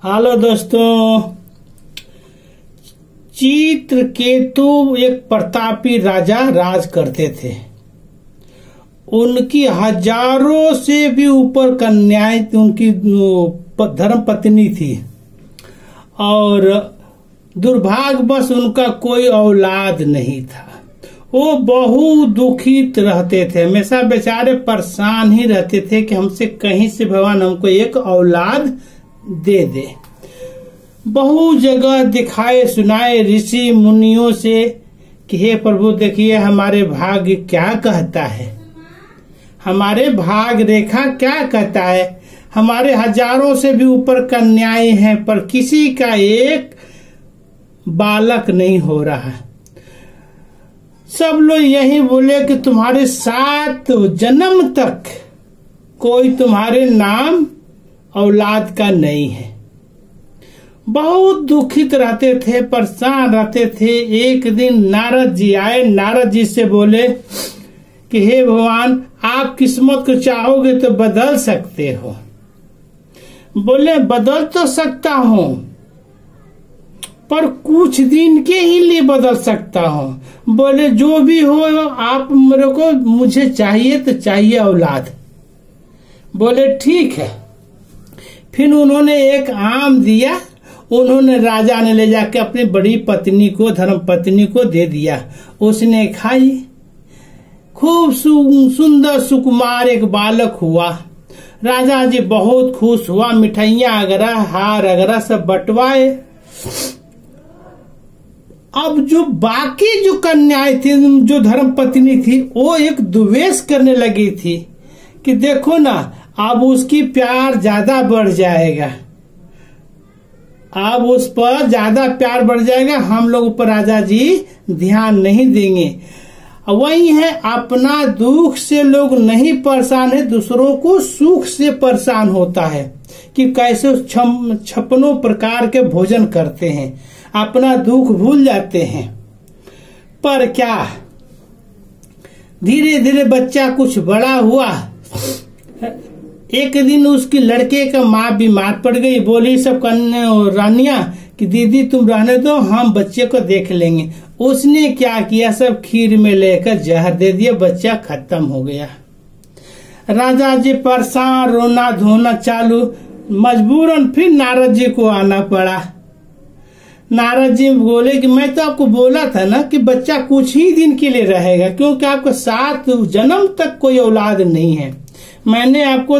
Hello दोस्तों। चित्रकेतु एक प्रतापी राजा राज करते थे। उनकी हजारों से भी ऊपर कन्याएं उनकी धर्म पत्नी थी और दुर्भाग्यवश उनका कोई औलाद नहीं था। वो बहुत दुखित रहते थे, हमेशा बेचारे परेशान ही रहते थे कि हमसे कहीं से भगवान हमको एक औलाद दे दे। बहुत जगह दिखाए सुनाए ऋषि मुनियों से कि हे प्रभु देखिए हमारे भाग्य क्या कहता है, हमारे भाग्य रेखा क्या कहता है। हमारे हजारों से भी ऊपर कन्याएं हैं पर किसी का एक बालक नहीं हो रहा। सब लोग यही बोले कि तुम्हारे 7 जन्म तक कोई तुम्हारे नाम औलाद का नहीं है। बहुत दुखित रहते थे, परेशान रहते थे। एक दिन नारद जी आए। नारद जी से बोले कि हे भगवान आप किस्मत को चाहोगे तो बदल सकते हो। बोले बदल तो सकता हूँ पर कुछ दिन के ही लिए बदल सकता हूँ। बोले जो भी हो आप मेरे को मुझे चाहिए तो चाहिए औलाद। बोले ठीक है। फिर उन्होंने एक आम दिया। उन्होंने राजा ने ले जाके अपनी बड़ी पत्नी को धर्म पत्नी को दे दिया। उसने खाई। खूब सुंदर सुकुमार एक बालक हुआ। राजा जी बहुत खुश हुआ। मिठाइयां वगैरह हार वगैरह सब बंटवाए। अब जो बाकी जो कन्याएं थी जो धर्म पत्नी थी वो एक द्वेष करने लगी थी कि देखो ना अब उसकी प्यार ज्यादा बढ़ जाएगा, अब उस पर ज्यादा प्यार बढ़ जाएगा, हम लोग ऊपर राजा जी ध्यान नहीं देंगे। वही है अपना दुख से लोग नहीं परेशान है, दूसरों को सुख से परेशान होता है कि कैसे 56 प्रकार के भोजन करते हैं, अपना दुख भूल जाते हैं। पर क्या धीरे धीरे बच्चा कुछ बड़ा हुआ। एक दिन उसकी लड़के का माँ बीमार पड़ गई। बोली सब रानियां कि दीदी तुम रहने दो हम बच्चे को देख लेंगे। उसने क्या किया सब खीर में लेकर जहर दे दिया, बच्चा खत्म हो गया। राजा जी परेशान रोना धोना चालू। मजबूरन फिर नारद जी को आना पड़ा। नारद जी बोले कि मैं तो आपको बोला था ना कि बच्चा कुछ ही दिन के लिए रहेगा क्योंकि आपको 7 जन्म तक कोई औलाद नहीं है। मैंने आपको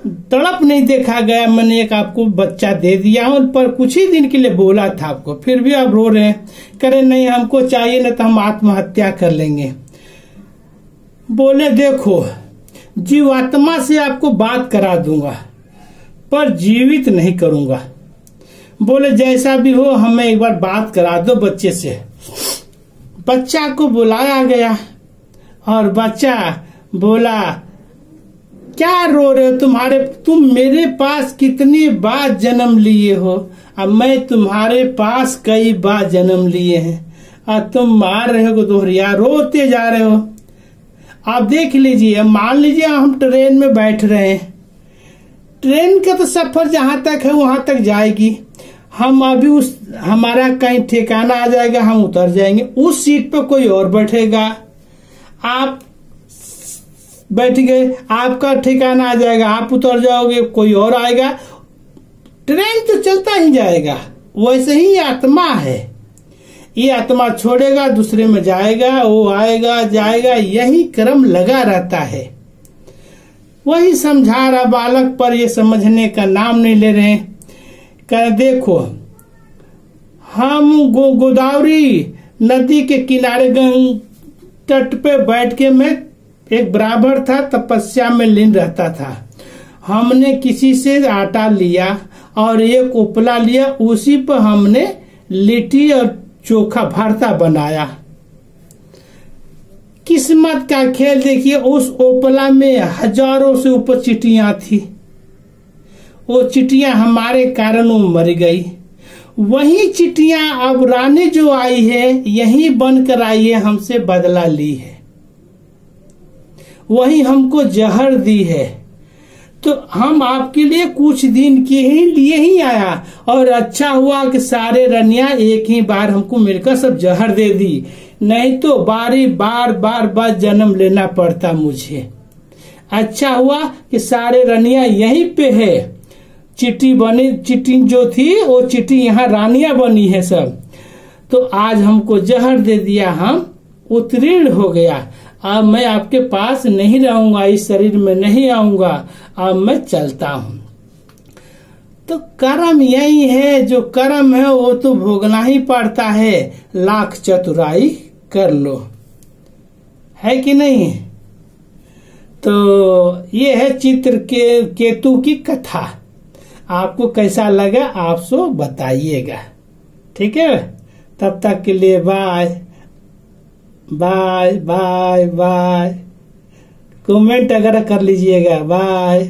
तड़प नहीं देखा गया, मैंने एक आपको बच्चा दे दिया हूं पर कुछ ही दिन के लिए बोला था आपको, फिर भी आप रो रहे हैं। करे नहीं हमको चाहिए ना तो हम आत्महत्या कर लेंगे। बोले देखो जीवात्मा से आपको बात करा दूंगा पर जीवित नहीं करूंगा। बोले जैसा भी हो हमें एक बार बात करा दो बच्चे से। बच्चा को बुलाया गया और बच्चा बोला क्या रो रहे हो, तुम मेरे पास कितनी बार जन्म लिए हो, अब मैं तुम्हारे पास कई बार जन्म लिए हैं और तुम मार रहे हो दोहरिया रोते जा रहे हो। आप देख लीजिए, मान लीजिए हम ट्रेन में बैठ रहे हैं, ट्रेन का तो सफर जहां तक है वहां तक जाएगी। हम अभी हमारा कहीं ठिकाना आ जाएगा, हम उतर जाएंगे, उस सीट पर कोई और बैठेगा, आप बैठ गए, आपका ठिकाना आ जाएगा, आप उतर जाओगे, कोई और आएगा, ट्रेन तो चलता ही जाएगा। वैसे ही आत्मा है, ये आत्मा छोड़ेगा दूसरे में जाएगा, वो आएगा जाएगा, यही क्रम लगा रहता है। वही समझा रहा बालक पर ये समझने का नाम नहीं ले रहे। कह देखो हम गोदावरी नदी के किनारे तट पे बैठ के मैं एक ब्राह्मण था, तपस्या में लीन रहता था। हमने किसी से आटा लिया और एक उपला लिया, उसी पर हमने लिट्टी और चोखा भरता बनाया। किस्मत का खेल देखिए, उस उपला में हजारों से ऊपर चिटियां थी। वो चिटियां हमारे कारण वो मर गई। वही चिटियां अब रानी जो आई है यही बनकर आई है, हमसे बदला ली है, वही हमको जहर दी है। तो हम आपके लिए कुछ दिन के ही लिए ही आया, और अच्छा हुआ कि सारे रनिया एक ही बार हमको मिलकर सब जहर दे दी, नहीं तो बार जन्म लेना पड़ता मुझे। अच्छा हुआ कि सारे रनिया यहीं पे है, चिट्टी बनी, चिट्टी जो थी वो चिट्टी यहाँ रानिया बनी है सब। तो आज हमको जहर दे दिया, हम उत्तीर्ण हो गया। अब मैं आपके पास नहीं रहूंगा, इस शरीर में नहीं आऊंगा, अब मैं चलता हूँ। तो कर्म यही है, जो कर्म है वो तो भोगना ही पड़ता है, लाख चतुराई कर लो, है कि नहीं। तो ये है चित्र के केतु की कथा। आपको कैसा लगा आप सो बताइएगा, ठीक है। तब तक के लिए bye bye bye bye. Comment अगर कर लीजिएगा। बाय।